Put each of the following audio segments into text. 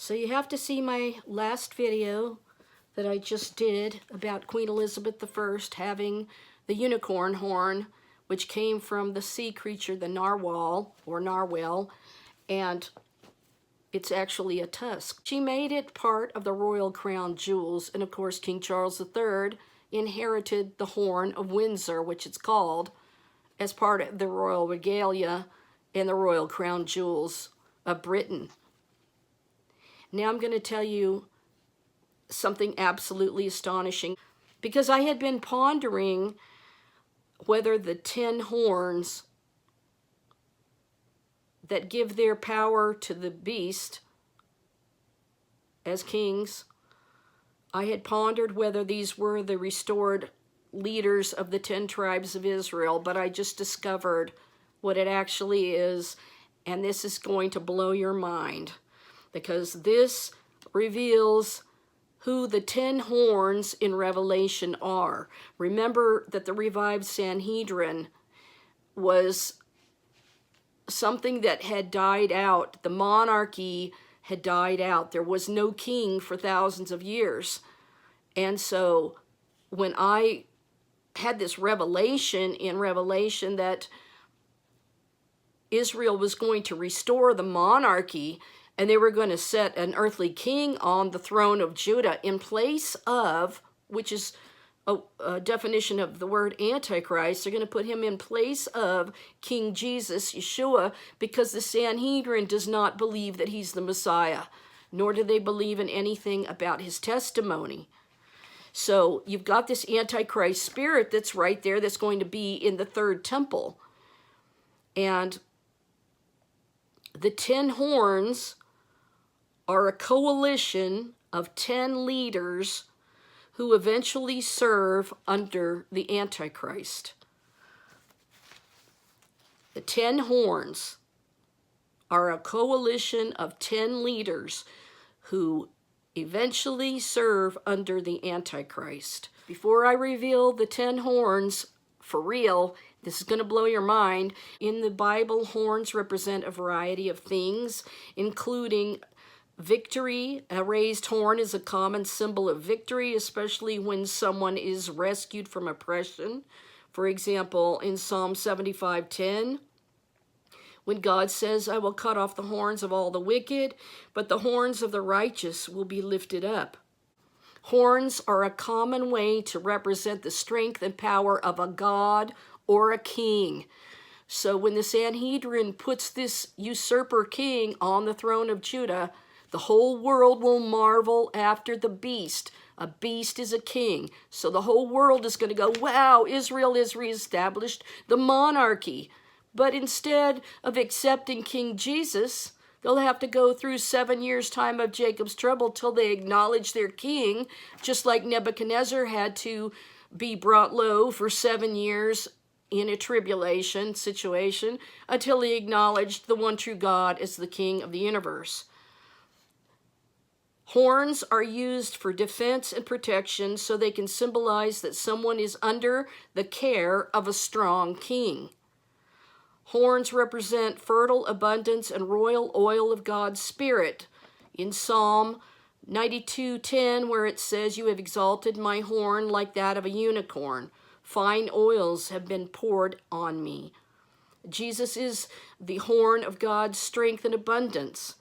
So you have to see my last video that I just did about Queen Elizabeth I having the unicorn horn, which came from the sea creature, the narwhal, or narwhal, and it's actually a tusk. She made it part of the royal crown jewels, and of course King Charles III inherited the horn of Windsor, which it's called, as part of the royal regalia and the royal crown jewels of Britain. Now I'm going to tell you something absolutely astonishing, because I had been pondering whether the 10 horns that give their power to the beast as kings, I had pondered whether these were the restored leaders of the 10 tribes of Israel, but I just discovered what it actually is, and this is going to blow your mind, because this reveals who the 10 horns in Revelation are. Remember that the revived Sanhedrin was something that had died out. The monarchy had died out. There was no king for thousands of years. And so when I had this revelation in Revelation that Israel was going to restore the monarchy, and they were going to set an earthly king on the throne of Judah in place of, which is a definition of the word Antichrist. They're going to put him in place of King Jesus, Yeshua, because the Sanhedrin does not believe that he's the Messiah, nor do they believe in anything about his testimony. So you've got this Antichrist spirit that's right there that's going to be in the third temple. And the 10 horns are a coalition of 10 leaders who eventually serve under the Antichrist. The 10 horns are a coalition of 10 leaders who eventually serve under the Antichrist. Before I reveal the 10 horns for real, this is going to blow your mind. In the Bible, horns represent a variety of things, including victory. A raised horn is a common symbol of victory, especially when someone is rescued from oppression. For example, in Psalm 75:10, when God says, I will cut off the horns of all the wicked, but the horns of the righteous will be lifted up. Horns are a common way to represent the strength and power of a god or a king. So when the Sanhedrin puts this usurper king on the throne of Judah, the whole world will marvel after the beast. A beast is a king. So the whole world is going to go, wow, Israel has reestablished the monarchy. But instead of accepting King Jesus, they'll have to go through 7 years' time of Jacob's trouble till they acknowledge their king, just like Nebuchadnezzar had to be brought low for 7 years in a tribulation situation until he acknowledged the one true God as the king of the universe. Horns are used for defense and protection so they can symbolize that someone is under the care of a strong king. Horns represent fertile abundance and royal oil of God's Spirit. In Psalm 92:10, where it says, you have exalted my horn like that of a unicorn. Fine oils have been poured on me. Jesus is the horn of God's strength and abundance.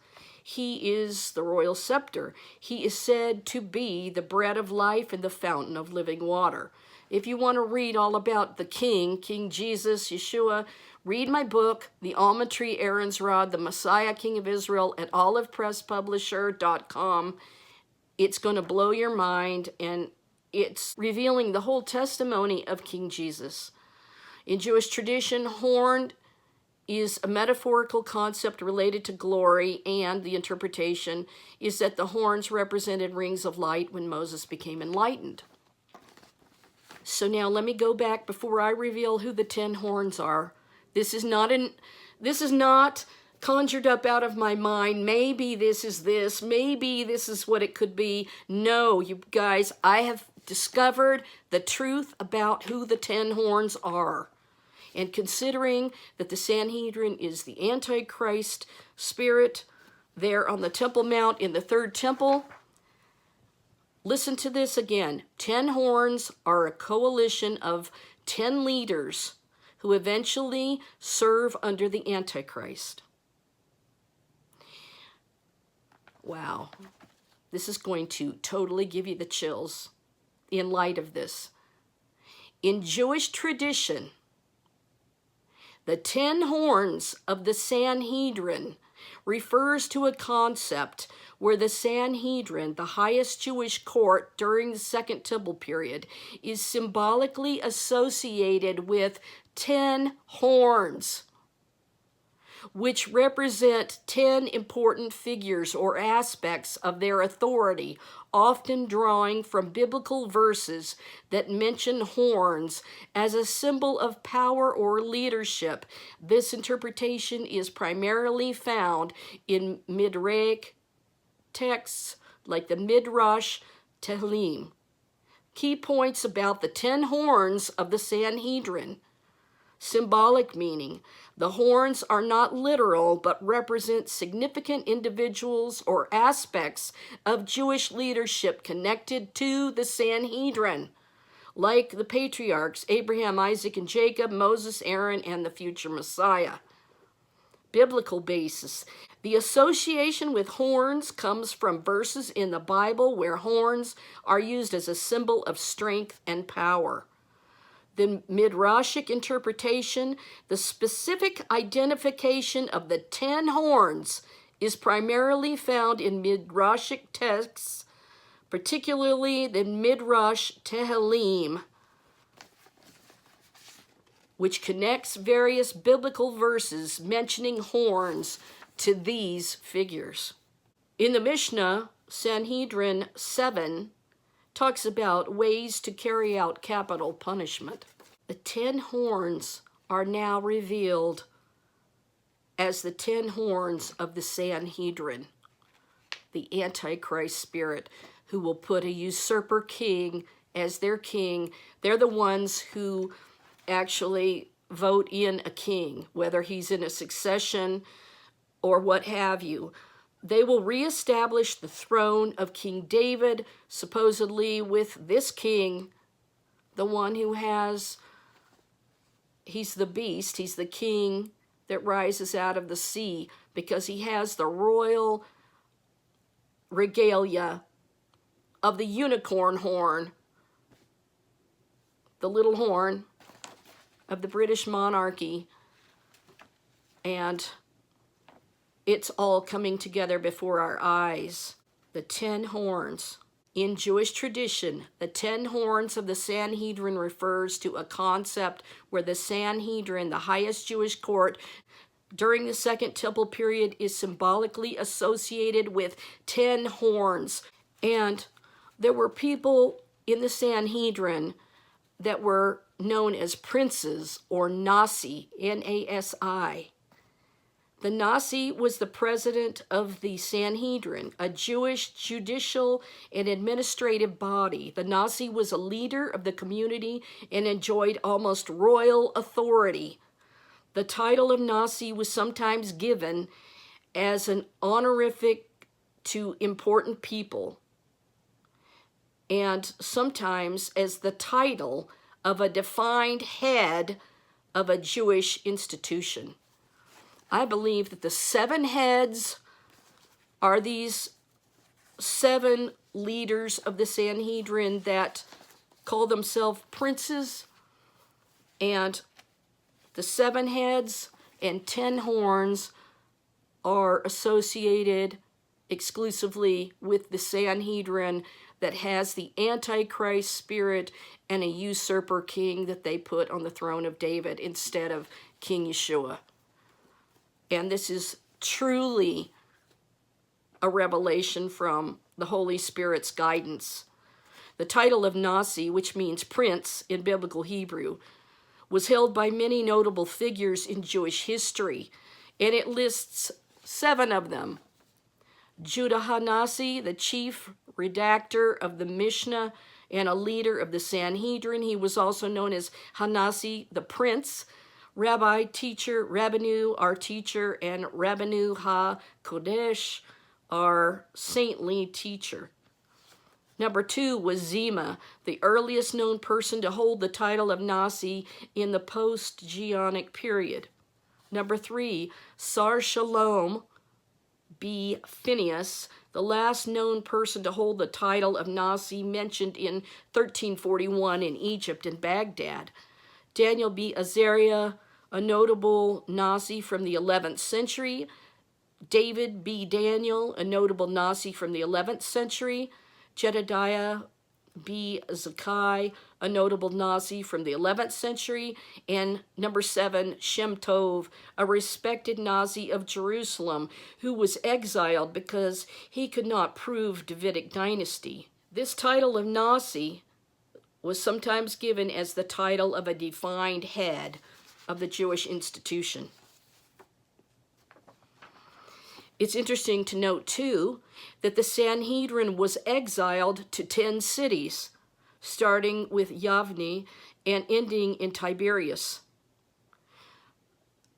He is the royal scepter. He is said to be the bread of life and the fountain of living water. If you want to read all about the King, King Jesus, Yeshua, read my book, The Almond Tree Aaron's Rod, The Messiah King of Israel, at olivepresspublisher.com. It's going to blow your mind, and it's revealing the whole testimony of King Jesus. In Jewish tradition, horn is a metaphorical concept related to glory, and the interpretation is that the horns represented rings of light when Moses became enlightened. So now let me go back before I reveal who the 10 horns are. This is not conjured up out of my mind. Maybe this is this. Maybe this is what it could be. No, you guys, I have discovered the truth about who the 10 horns are. And considering that the Sanhedrin is the Antichrist spirit there on the Temple Mount in the third temple. Listen to this again. 10 horns are a coalition of 10 leaders who eventually serve under the Antichrist. Wow. This is going to totally give you the chills in light of this. In Jewish tradition, the 10 horns of the Sanhedrin refers to a concept where the Sanhedrin, the highest Jewish court during the Second Temple period, is symbolically associated with 10 horns, which represent 10 important figures or aspects of their authority, often drawing from biblical verses that mention horns as a symbol of power or leadership. This interpretation is primarily found in Midrash texts like the Midrash Tehillim. Key points about the 10 horns of the Sanhedrin. Symbolic meaning. The horns are not literal, but represent significant individuals or aspects of Jewish leadership connected to the Sanhedrin, like the patriarchs, Abraham, Isaac, and Jacob, Moses, Aaron, and the future Messiah. Biblical basis. The association with horns comes from verses in the Bible where horns are used as a symbol of strength and power. The Midrashic interpretation, the specific identification of the 10 horns is primarily found in Midrashic texts, particularly the Midrash Tehillim, which connects various biblical verses mentioning horns to these figures. In the Mishnah, Sanhedrin 7 talks about ways to carry out capital punishment. The 10 horns are now revealed as the 10 horns of the Sanhedrin, the Antichrist spirit, who will put a usurper king as their king. They're the ones who actually vote in a king, whether he's in a succession or what have you. They will reestablish the throne of King David, supposedly with this king, the one who he's the beast, he's the king that rises out of the sea, because he has the royal regalia of the unicorn horn, the little horn of the British monarchy, and it's all coming together before our eyes. The 10 horns. In Jewish tradition, the 10 horns of the Sanhedrin refers to a concept where the Sanhedrin, the highest Jewish court during the Second Temple period, is symbolically associated with 10 horns. And there were people in the Sanhedrin that were known as princes, or Nasi, N-A-S-I. The Nasi was the president of the Sanhedrin, a Jewish judicial and administrative body. The Nasi was a leader of the community and enjoyed almost royal authority. The title of Nasi was sometimes given as an honorific to important people, and sometimes as the title of a defined head of a Jewish institution. I believe that the 7 heads are these 7 leaders of the Sanhedrin that call themselves princes, and the 7 heads and 10 horns are associated exclusively with the Sanhedrin that has the Antichrist spirit and a usurper king that they put on the throne of David instead of King Yeshua. And this is truly a revelation from the Holy Spirit's guidance. The title of Nasi, which means prince in biblical Hebrew, was held by many notable figures in Jewish history, and it lists 7 of them. Judah HaNasi, the chief redactor of the Mishnah and a leader of the Sanhedrin. He was also known as Hanasi, the prince. Rabbi, teacher, Rabbanu, our teacher, and Rabbanu HaKodesh, our saintly teacher. Number 2 was Zima, the earliest known person to hold the title of Nasi in the post-Geonic period. Number 3, Sar Shalom B. Phineas, the last known person to hold the title of Nasi, mentioned in 1341 in Egypt and Baghdad. Daniel B. Azariah, a notable Nasi from the 11th century. David B. Daniel, a notable Nasi from the 11th century. Jedediah B. Zakkai, a notable Nasi from the 11th century. And number 7, Shem Tov, a respected Nasi of Jerusalem who was exiled because he could not prove Davidic dynasty. This title of Nasi was sometimes given as the title of a defined head of the Jewish institution. It's interesting to note, too, that the Sanhedrin was exiled to 10 cities, starting with Yavne and ending in Tiberias.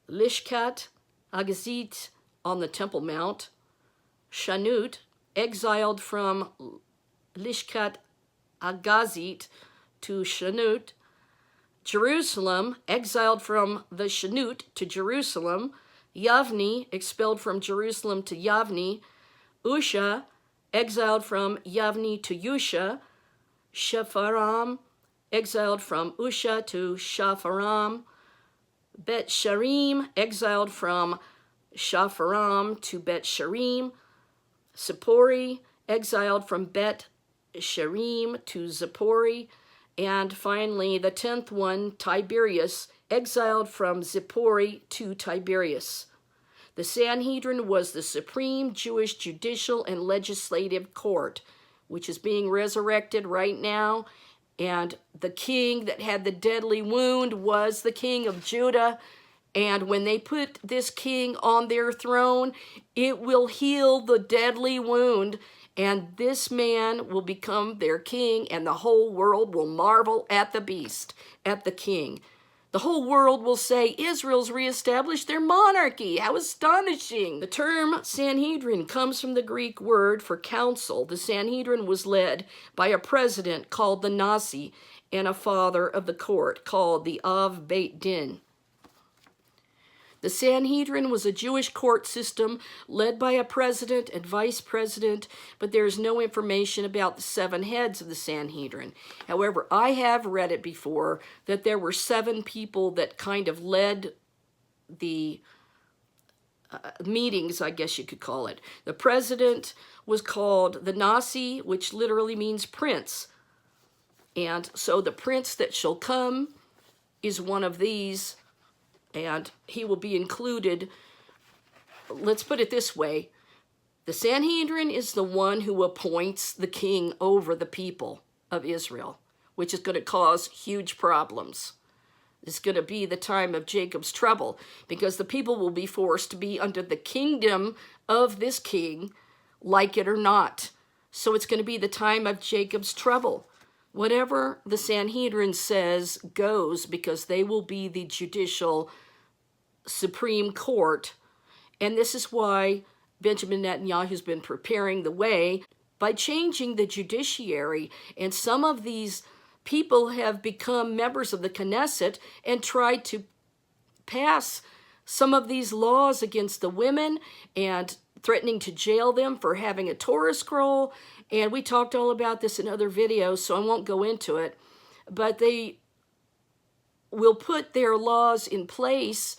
Lishkat, Agazit on the Temple Mount, Shanut, exiled from Lishkat Agazit to Shanut, Jerusalem, exiled from the Shanut to Jerusalem, Yavne, expelled from Jerusalem to Yavne, Usha, exiled from Yavne to Usha, Shepharam, exiled from Usha to Shapharam, Bet Sharim, exiled from Shapharam to Bet Sharim, Zippori, exiled from Bet Sharim to Zippori, and finally the 10th one, Tiberias, exiled from Zippori to Tiberias. The Sanhedrin was the supreme Jewish judicial and legislative court, which is being resurrected right now. And the king that had the deadly wound was the king of Judah. And when they put this king on their throne, it will heal the deadly wound. And this man will become their king, and the whole world will marvel at the beast, at the king. The whole world will say, Israel's reestablished their monarchy. How astonishing. The term Sanhedrin comes from the Greek word for council. The Sanhedrin was led by a president called the Nasi and a father of the court called the Av Beit Din. The Sanhedrin was a Jewish court system led by a president and vice president, but there is no information about the 7 heads of the Sanhedrin. However, I have read it before that there were 7 people that kind of led the meetings, I guess you could call it. The president was called the Nasi, which literally means prince. And so the prince that shall come is one of these, and he will be included. Let's put it this way. The Sanhedrin is the one who appoints the king over the people of Israel, which is going to cause huge problems. It's going to be the time of Jacob's trouble, because the people will be forced to be under the kingdom of this king, like it or not. So it's going to be the time of Jacob's trouble. Whatever the Sanhedrin says goes, because they will be the judicial Supreme Court. And this is why Benjamin Netanyahu has been preparing the way by changing the judiciary. And some of these people have become members of the Knesset and tried to pass some of these laws against the women and threatening to jail them for having a Torah scroll. And we talked all about this in other videos, so I won't go into it. But they will put their laws in place,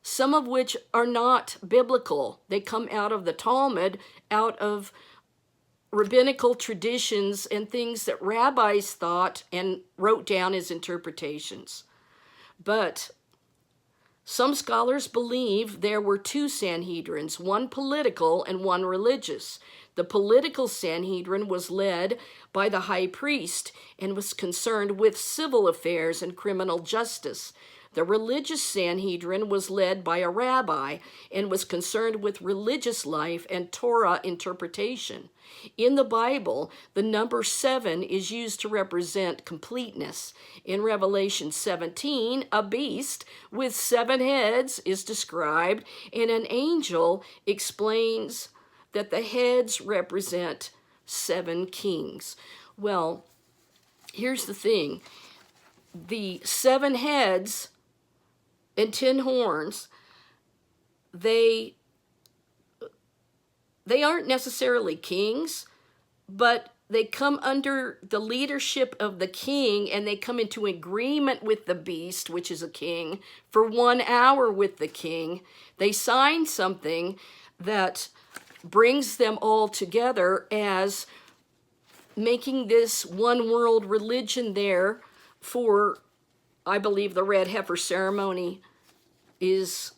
some of which are not biblical. They come out of the Talmud, out of rabbinical traditions and things that rabbis thought and wrote down as interpretations. But some scholars believe there were 2 Sanhedrins, one political and one religious. The political Sanhedrin was led by the high priest and was concerned with civil affairs and criminal justice. The religious Sanhedrin was led by a rabbi and was concerned with religious life and Torah interpretation. In the Bible, the number 7 is used to represent completeness. In Revelation 17, a beast with 7 heads is described, and an angel explains that the heads represent 7 kings. Well, here's the thing. The 7 heads and 10 horns, they aren't necessarily kings, but they come under the leadership of the king, and they come into agreement with the beast, which is a king, for 1 hour with the king. They sign something that brings them all together as making this one world religion there for, I believe, the red heifer ceremony is,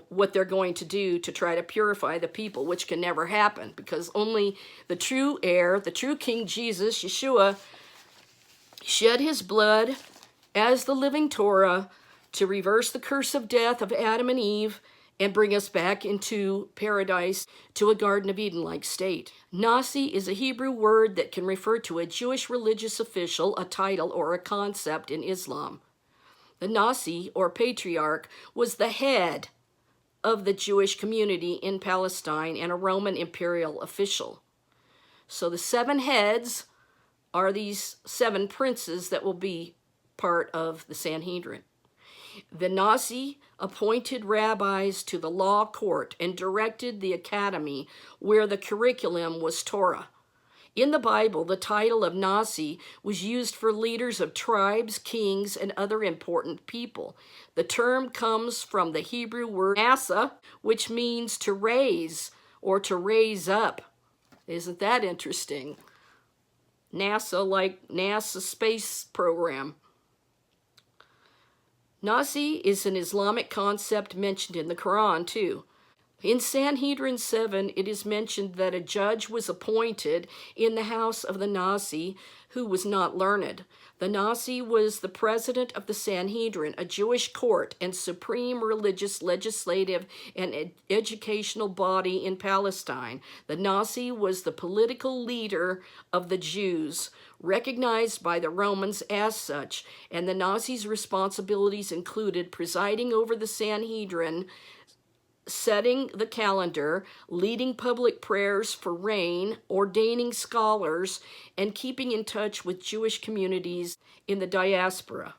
what they're going to do to try to purify the people, which can never happen, because only the true heir, the true King Jesus, Yeshua, shed his blood as the living Torah to reverse the curse of death of Adam and Eve and bring us back into paradise, to a Garden of Eden-like state. Nasi is a Hebrew word that can refer to a Jewish religious official, a title, or a concept in Islam. The Nasi, or patriarch, was the head of the Jewish community in Palestine and a Roman imperial official. So the 7 heads are these 7 princes that will be part of the Sanhedrin. The Nasi appointed rabbis to the law court and directed the academy where the curriculum was Torah. In the Bible, the title of Nasi was used for leaders of tribes, kings, and other important people. The term comes from the Hebrew word nasa, which means to raise or to raise up. Isn't that interesting? NASA, like NASA space program. Nasi is an Islamic concept mentioned in the Quran, too. In Sanhedrin 7, it is mentioned that a judge was appointed in the house of the Nasi who was not learned. The Nasi was the president of the Sanhedrin, a Jewish court and supreme religious, legislative, and educational body in Palestine. The Nasi was the political leader of the Jews, recognized by the Romans as such, and the Nasi's responsibilities included presiding over the Sanhedrin, setting the calendar, leading public prayers for rain, ordaining scholars, and keeping in touch with Jewish communities in the diaspora.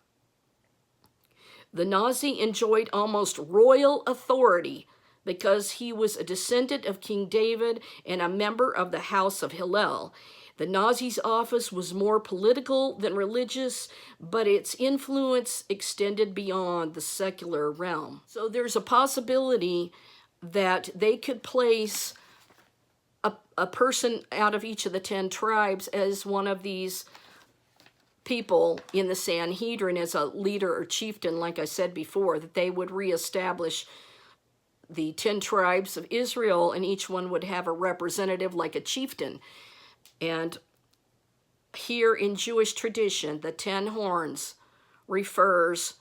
The Nasi enjoyed almost royal authority because he was a descendant of King David and a member of the House of Hillel. The Nasi's office was more political than religious, but its influence extended beyond the secular realm. So there's a possibility that they could place a person out of each of the 10 tribes as one of these people in the Sanhedrin as a leader or chieftain, like I said before, that they would reestablish the 10 tribes of Israel, and each one would have a representative like a chieftain. And here in Jewish tradition, the 10 horns refers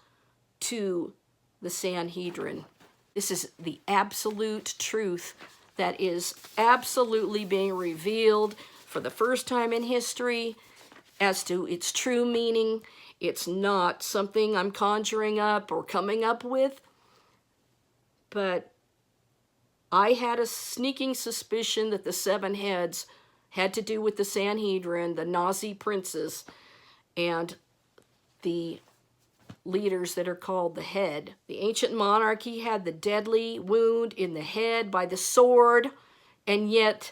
to the Sanhedrin. This is the absolute truth that is absolutely being revealed for the first time in history as to its true meaning. It's not something I'm conjuring up or coming up with, but I had a sneaking suspicion that the 7 heads had to do with the Sanhedrin, the Nasi princes, and the leaders that are called the head. The ancient monarchy had the deadly wound in the head by the sword, and yet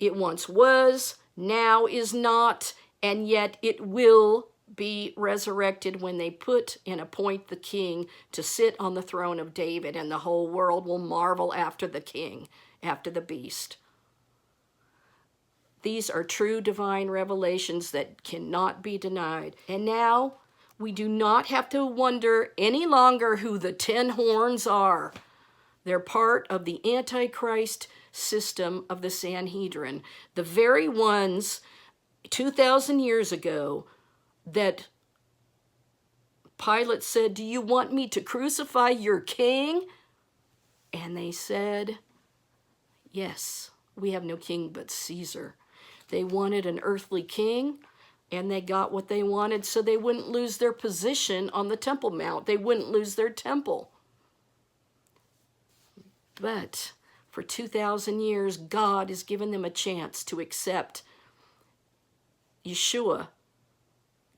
it once was, now is not, and yet it will be resurrected when they put and appoint the king to sit on the throne of David, and the whole world will marvel after the king, after the beast. These are true divine revelations that cannot be denied. And now we do not have to wonder any longer who the 10 horns are. They're part of the Antichrist system of the Sanhedrin, the very ones 2,000 years ago that Pilate said, "Do you want me to crucify your king?" And they said, "Yes, we have no king but Caesar." They wanted an earthly king, and they got what they wanted so they wouldn't lose their position on the Temple Mount. They wouldn't lose their temple. But for 2,000 years, God has given them a chance to accept Yeshua.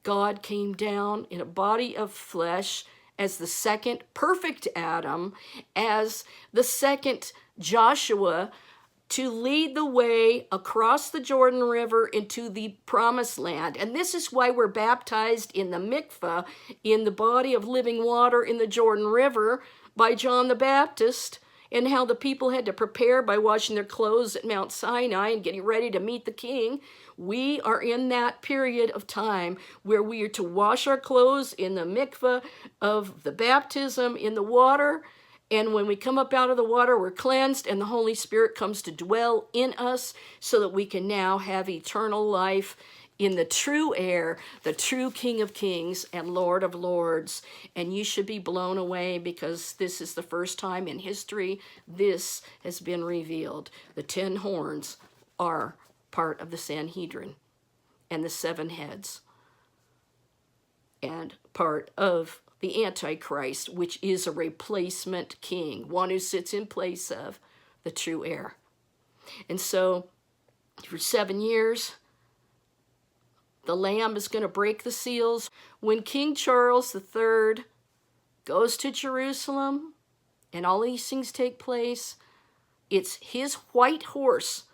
God came down in a body of flesh as the second perfect Adam, as the second Joshua, to lead the way across the Jordan River into the promised land. And this is why we're baptized in the mikveh, in the body of living water in the Jordan River, by John the Baptist, and how the people had to prepare by washing their clothes at Mount Sinai and getting ready to meet the king. We are in that period of time where we are to wash our clothes in the mikveh of the baptism in the water. And when we come up out of the water, we're cleansed, and the Holy Spirit comes to dwell in us so that we can now have eternal life in the true heir, the true King of Kings and Lord of Lords. And you should be blown away, because this is the first time in history this has been revealed. The 10 horns are part of the Sanhedrin and the 7 heads, and part of the Antichrist, which is a replacement king, one who sits in place of the true heir. And so for 7 years, the Lamb is going to break the seals. When King Charles III goes to Jerusalem and all these things take place, it's his white horse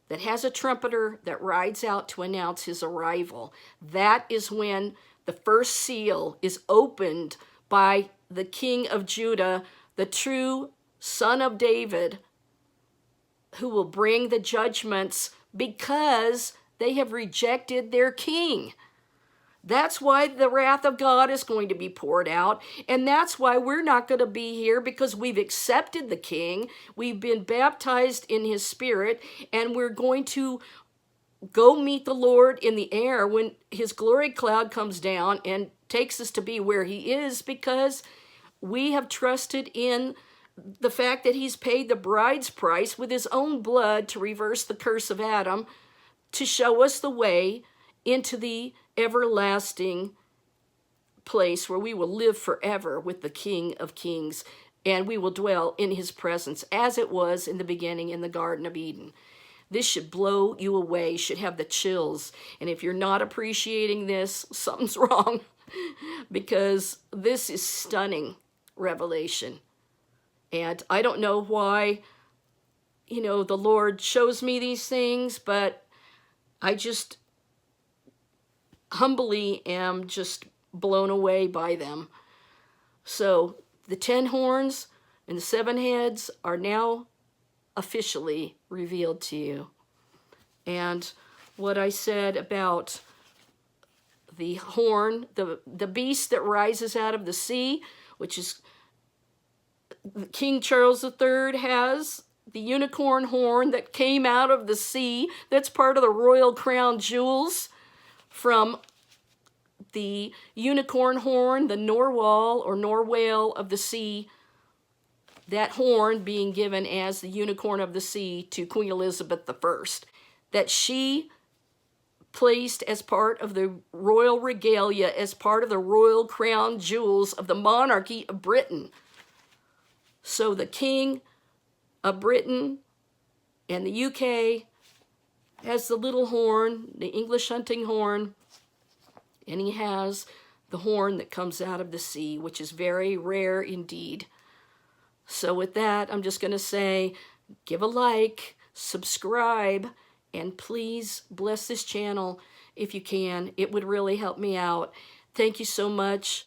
that has a trumpeter that rides out to announce his arrival. That is when the first seal is opened by the King of Judah, the true Son of David, who will bring the judgments because they have rejected their king. That's why the wrath of God is going to be poured out. And that's why we're not going to be here, because we've accepted the king. We've been baptized in his spirit, and we're going to go meet the Lord in the air when his glory cloud comes down and takes us to be where he is, because we have trusted in the fact that he's paid the bride's price with his own blood to reverse the curse of Adam, to show us the way into the everlasting place where we will live forever with the King of Kings, and we will dwell in his presence as it was in the beginning in the Garden of Eden. This should blow you away, should have the chills. And if you're not appreciating this, something's wrong, because this is stunning revelation. And I don't know why, the Lord shows me these things, but I just humbly am just blown away by them. So the 10 horns and the 7 heads are now officially revealed to you. And what I said about the horn, the beast that rises out of the sea, which is King Charles III has the unicorn horn that came out of the sea. That's part of the royal crown jewels from the unicorn horn, the narwhal or narwhale of the sea. That horn being given as the unicorn of the sea to Queen Elizabeth I, that she placed as part of the royal regalia, as part of the royal crown jewels of the monarchy of Britain. So the King of Britain and the UK has the little horn, the English hunting horn, and he has the horn that comes out of the sea, which is very rare indeed. So with that, I'm just going to say, give a like, subscribe, and please bless this channel if you can. It would really help me out. Thank you so much.